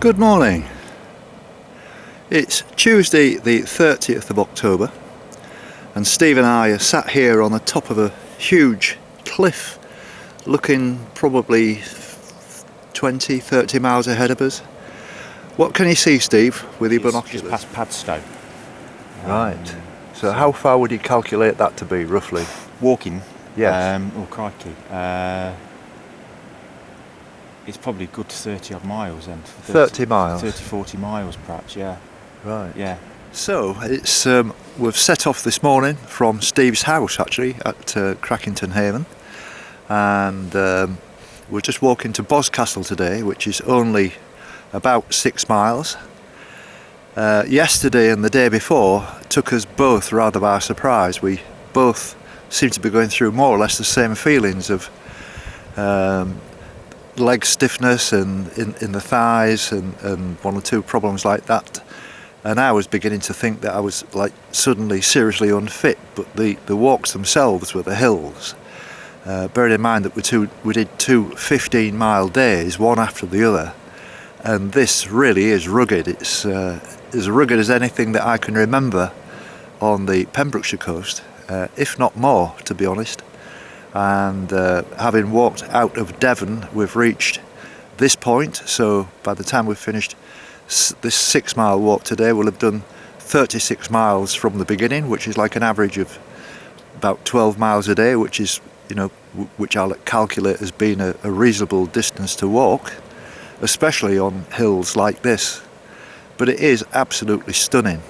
Good morning. It's Tuesday the 30th of October and Steve and I are sat here on the top of a huge cliff looking probably 20-30 miles ahead of us. What can you see, Steve, with your binoculars? Just past Padstow. Right. So how far would you calculate that to be, roughly? Walking? Yes. Oh crikey. It's probably a good 30 odd miles then. 30 miles? 30-40 miles perhaps, yeah. Right. Yeah. So it's we've set off this morning from Steve's house actually at Crackington Haven, and we're just walking to Boscastle today, which is only about 6 miles. Yesterday and the day before took us both rather by surprise. We both seem to be going through more or less the same feelings of leg stiffness and in the thighs and one or two problems like that. And I was beginning to think that I was like suddenly seriously unfit, but the walks themselves were the hills. Bearing in mind that we did two 15-mile days, one after the other, and this really is rugged. It's as rugged as anything that I can remember on the Pembrokeshire coast, if not more, to be honest. And having walked out of Devon, we've reached this point, so by the time we've finished this 6-mile walk today, we'll have done 36 miles from the beginning, which is like an average of about 12 miles a day, which is, you know, which I'll calculate as being a reasonable distance to walk, especially on hills like this. But it is absolutely stunning.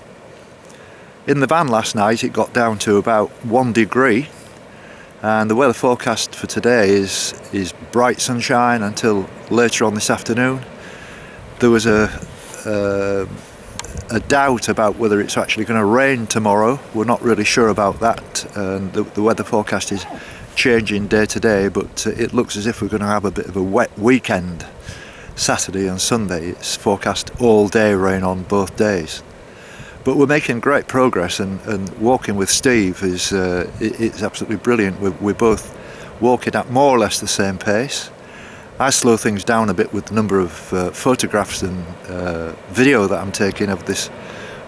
In the van last night it got down to about 1 degree, and the weather forecast for today is bright sunshine until later on this afternoon. There was a doubt about whether it's actually going to rain tomorrow. We're not really sure about that, and the weather forecast is changing day to day, but it looks as if we're going to have a bit of a wet weekend. Saturday and Sunday it's forecast all day rain on both days, but we're making great progress, and walking with Steve is it's absolutely brilliant. We're both walking at more or less the same pace. I slow things down a bit with the number of photographs and video that I'm taking of this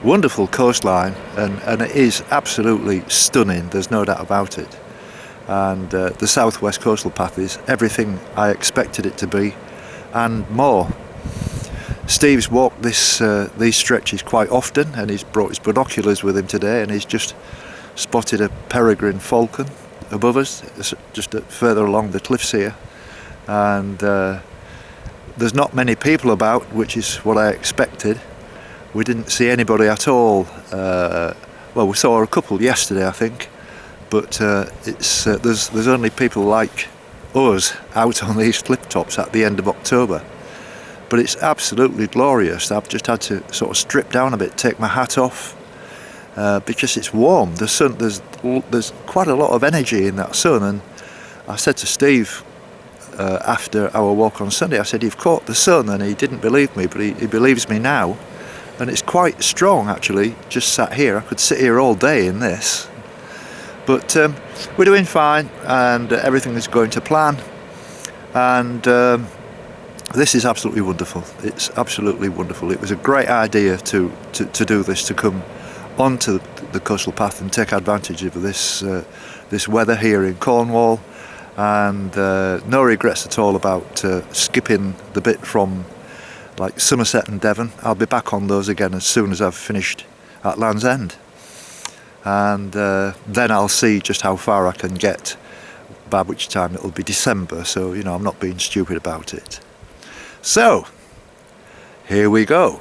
wonderful coastline, and it is absolutely stunning, there's no doubt about it. And the Southwest Coastal Path is everything I expected it to be and more. Steve's walked these stretches quite often, and he's brought his binoculars with him today, and he's just spotted a peregrine falcon above us, just further along the cliffs here. And there's not many people about, which is what I expected. We didn't see anybody at all. Well, we saw a couple yesterday, I think, but there's only people like us out on these cliff tops at the end of October. But it's absolutely glorious. I've just had to sort of strip down a bit, take my hat off, because it's warm. The sun, there's quite a lot of energy in that sun, and I said to Steve after our walk on Sunday, I said, "You've caught the sun," and he didn't believe me, but he believes me now, and it's quite strong actually. Just sat here, I could sit here all day in this, but we're doing fine, and everything is going to plan, and this is absolutely wonderful. It's absolutely wonderful. It was a great idea to do this, to come onto the coastal path and take advantage of this weather here in Cornwall, and no regrets at all about skipping the bit from like Somerset and Devon. I'll be back on those again as soon as I've finished at Land's End, and then I'll see just how far I can get, by which time it'll be December, so you know, I'm not being stupid about it. So here we go.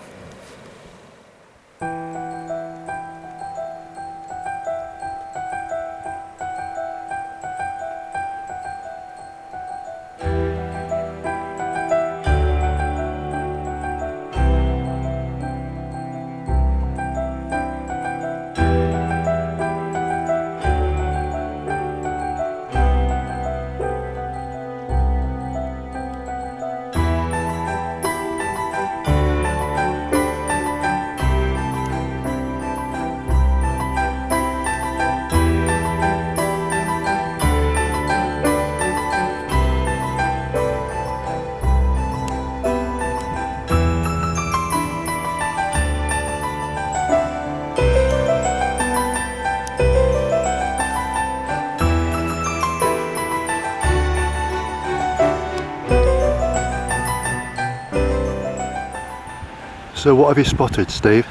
So what have you spotted, Steve?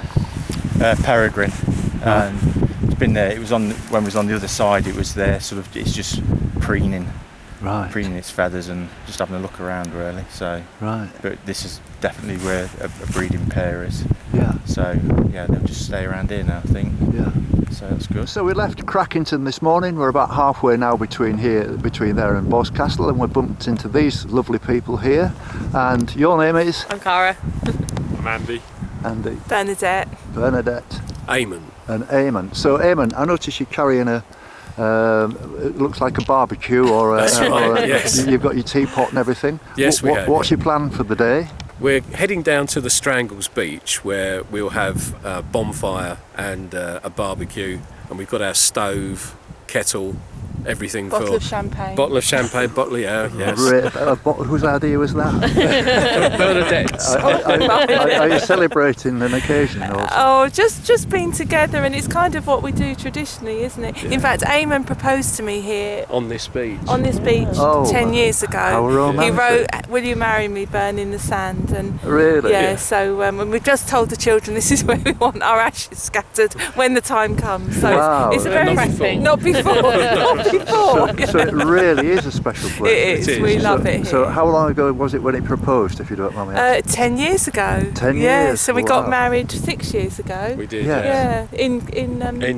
Peregrine. And it's been there. It was on when it was on the other side. It was there, sort of. It's just preening its feathers and just having a look around, really. So. Right. But this is definitely where a breeding pair is. Yeah. So yeah, they'll just stay around here now, I think. Yeah. So that's good. So we left Crackington this morning. We're about halfway now between there and Boscastle, and we bumped into these lovely people here. And your name is? I'm Cara. I'm Andy. Andy. Bernadette. Bernadette. Eamon. And Eamon. So Eamon, I notice you're carrying a. It looks like a barbecue, or yes. You've got your teapot and everything. Yes, we have. What's your plan for the day? We're heading down to the Strangles Beach, where we'll have a bonfire and a barbecue, and we've got our stove, kettle, everything Bottle of champagne. Bottle of champagne, bottle of yes. Whose idea was that? Bernadette's. Are you celebrating an occasion? Or Oh, just being together, and it's kind of what we do traditionally, isn't it? Yeah. In fact, Eamon proposed to me here On this beach. on this beach Oh, 10 years ago. how romantic. He wrote, "Will you marry me, burn in the sand?" And Really? yeah, so and we've just told the children this is where we want our ashes scattered when the time comes. So Wow. it's very Not before. not before. So it really is a special place. It is. We love it here. So how long ago was it when he proposed, if you don't mind me asking? 10 years ago. 10 Yeah, years, so we wow. got married 6 years ago. We did. Yeah. Yeah, in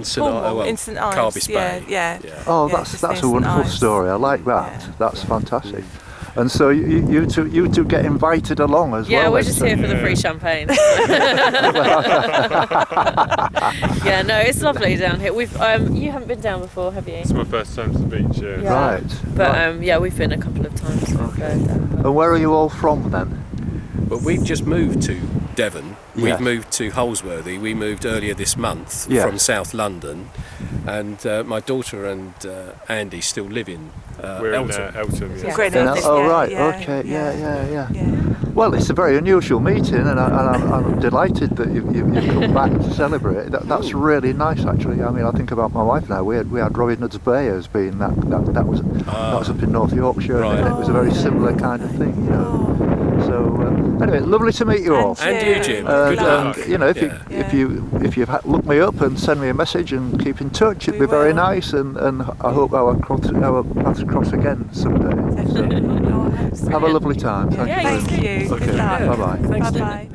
St. Cornwall, in St. Ives. Carbice Bay. Yeah. Oh, Yeah, that's just a near St. wonderful Ives. story. I like that. Yeah. That's fantastic. And so you two get invited along as well. Yeah, we're then, just so- here for the free champagne. Yeah, no, it's lovely down here. We've you haven't been down before, have you? It's my first time to the beach, yeah. Yeah. Right. But yeah, we've been a couple of times. And where are you all from then? But we've just moved to Devon. Yes. We've moved to Holsworthy. We moved earlier this month Yeah. from South London. And my daughter and Andy still live in Eltham. Eltham, yeah. Greenwich, Oh, yeah, right. yeah, Okay. Yeah. yeah. Well, it's a very unusual meeting, and I'm delighted that you've come back to celebrate. That's really nice, actually. I mean, I think about my wife now. We had Robin Hood's Bay as being that was up in North Yorkshire, Right. and it was a very similar kind of thing, you know. So anyway, lovely to meet you all. And you, Jim. And, Good luck. you know, Yeah. if you look me up and send me a message and keep in touch, it'd We be very will. nice. And I hope our paths cross again someday. So, have a lovely time. Thank you. Thank you. Okay. Good luck. Bye bye. Thanks, Jim. Bye-bye.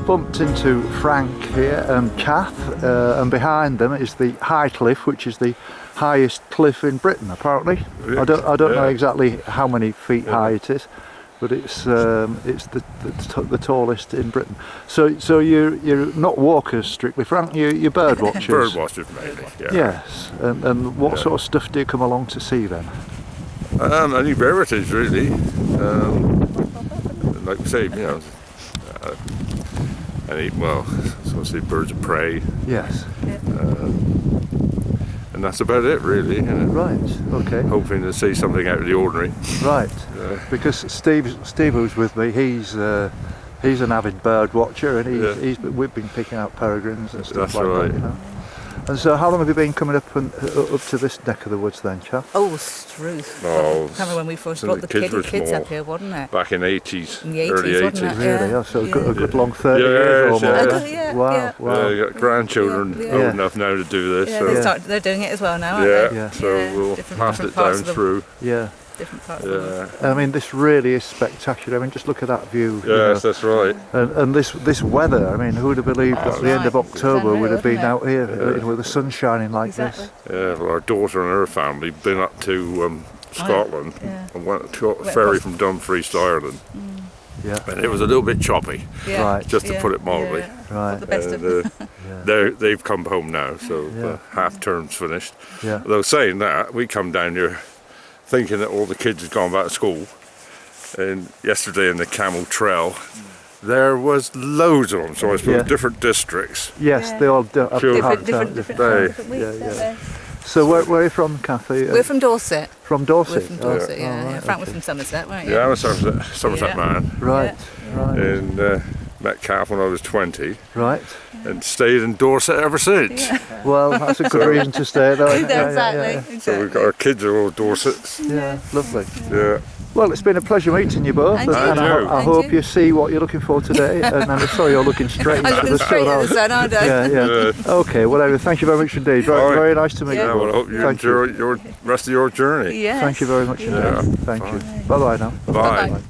bumped into Frank here and Kath, and behind them is the High Cliff, which is the highest cliff in Britain, apparently. I don't know exactly how many feet high it is, but it's the tallest in Britain. So you're not walkers strictly, Frank. You're bird watchers. Bird watchers mainly. Yeah. Yes, and what sort of stuff do you come along to see then? Any rarities really. Like we say, you know, say birds of prey. Yes. And that's about it really. You know. Right. Okay. Hoping to see something out of the ordinary. Right. Because Steve, who's with me, he's an avid bird watcher, and we've been picking out peregrines and stuff that's like right. that. You know? And so, how long have you been coming up to this neck of the woods then, chap? Oh, Struth. Oh, I remember when we first brought the kids up here, wasn't it? Back in 80s, In the 80s, early 80s. wasn't it? Really? Yeah. So a good long 30 years or more. Wow. You got grandchildren old enough now to do this. Yeah, So. they're doing it as well now, aren't they? Yeah. So we'll pass it parts down of through. Yeah. Different parts of the world. I mean, this really is spectacular. I mean, just look at that view. Yes, that's right. And this weather. I mean, who would have believed that the end of October would have been out here with the sun shining like this? Yeah, well, our daughter and her family been up to Scotland and went to a ferry from Dumfries to Ireland. Yeah. And it was a little bit choppy, Right. just to put it mildly. Yeah. Right. The best of They've come home now, so half term's finished. Yeah. Though saying that, we come down here thinking that all the kids had gone back to school. And yesterday in the Camel Trail, there was loads of them. So I suppose different districts. Yes, they all do. different They- weeks. So where are you from, Kathy? We're from Dorset. From Dorset. We're from Dorset, Oh, right, Frank was from Somerset, weren't you? Yeah, I'm a Somerset man. Right. Right. And met Kath when I was 20 Right. and stayed in Dorset ever since. Well, that's a good reason to stay though. Exactly. So we've got our kids are all Dorsets. Yeah, lovely. Yeah. Well, it's been a pleasure meeting you both, And you. and And you. I hope you see what you're looking for today. And I'm sorry you're looking straight I'm into looking the straight at the sun. sun, aren't I? Yeah. Okay, whatever. Thank you very much indeed. Very, All right. very nice to meet Yeah. you. Well, I hope you enjoy your rest of your journey. Yes. Thank you very much indeed. Yeah. Thank you. Bye bye now. Bye. Bye-bye.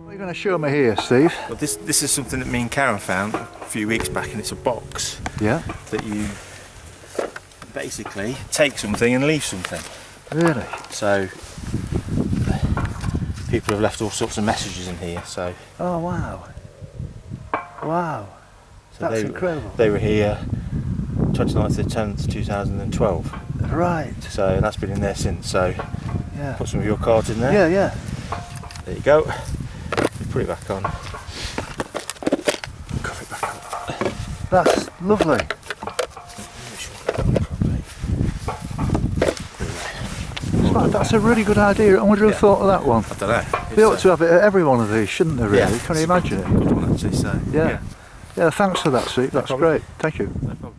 What are you going to show me here, Steve? Well, this is something that me and Karen found a few weeks back, and it's a box Yeah. that you basically take something and leave something. Really? So people have left all sorts of messages in here. So, Oh wow. Wow. so That's incredible. They were here 29th of 10th 2012. Right. So that's been in there since. So Yeah. put some of your cards in there. Yeah, yeah. There you go. Put it back on. Cover it back up. That's lovely. Make sure I've got it on properly. That's a really good idea. I wonder who thought of that one. I don't know. They ought to have it at every one of these, shouldn't they, really? Yeah, Can you imagine it? Good one, actually. So Yeah. Yeah, thanks for that, Steve. That's problem. great. Thank you. No problem.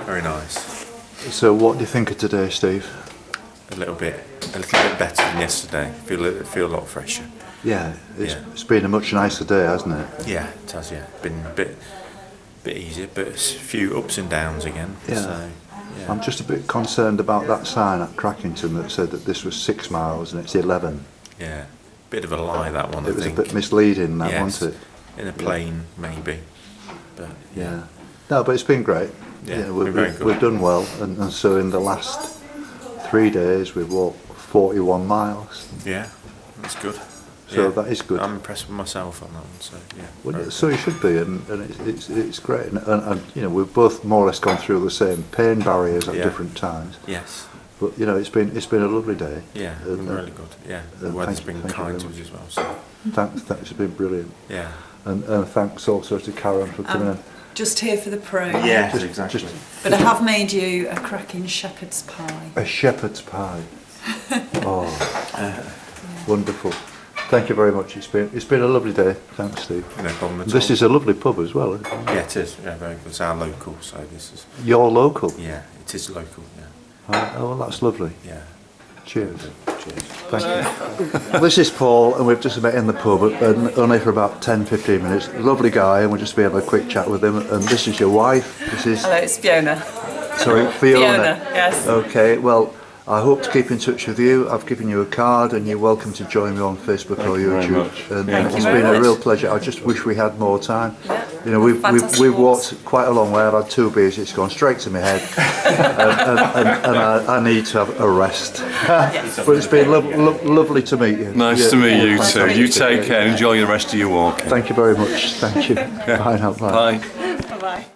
Very nice. So what do you think of today, Steve? A little bit better than yesterday. Feel a lot fresher. Yeah, it's been a much nicer day, hasn't it? Yeah, it has. Yeah, been a bit easier, but a few ups and downs again. Yeah. So, yeah. I'm just a bit concerned about that sign at Crackington that said that this was 6 miles and it's 11. Yeah, bit of a lie, that one. It was a bit misleading, that, yes, wasn't it? In a plane, maybe. But yeah. No, but it's been great. Yeah, we've done well, and so in the last 3 days we've walked 41 miles. Yeah, that's good. So that is good. I'm impressed with myself on that one. So yeah. Well, so you should be, and it's great. And you know, we've both more or less gone through the same pain barriers at different times. Yes. But you know, it's been a lovely day. Yeah, it's been really good. Yeah, the weather's been kind to us as well. So. Thanks, it's been brilliant. Yeah. And thanks also to Karen for coming in. Just here for the pro. Yeah, exactly. But I have made you a cracking shepherd's pie. A shepherd's pie. Oh, wonderful. Thank you very much. It's been a lovely day. Thanks, Steve. No problem at all. This is a lovely pub as well, isn't it? Yeah, it is. Yeah, very good. It's our local, so this is. Your local? Yeah, it is local. Yeah. Oh, well, that's lovely. Yeah. Cheers. Cheers. Thank you. This is Paul, and we've just met in the pub, and only for about 10-15 minutes. Lovely guy, and we'll just be having a quick chat with him. And this is your wife. This is. Hello, it's Fiona. Sorry, Fiona. Fiona, yes. Okay. Well, I hope to keep in touch with you. I've given you a card, and you're welcome to join me on Facebook or YouTube. And it's been a real pleasure. I just wish we had more time. Yeah. You know, we've walked quite a long way. I've had 2 beers. It's gone straight to my head, and I need to have a rest. Yes. But it's been lovely to meet you. Nice to meet you too. You take care. Enjoy the rest of your walk. Thank you very much. Thank you. Bye now. Bye. Bye. Bye-bye.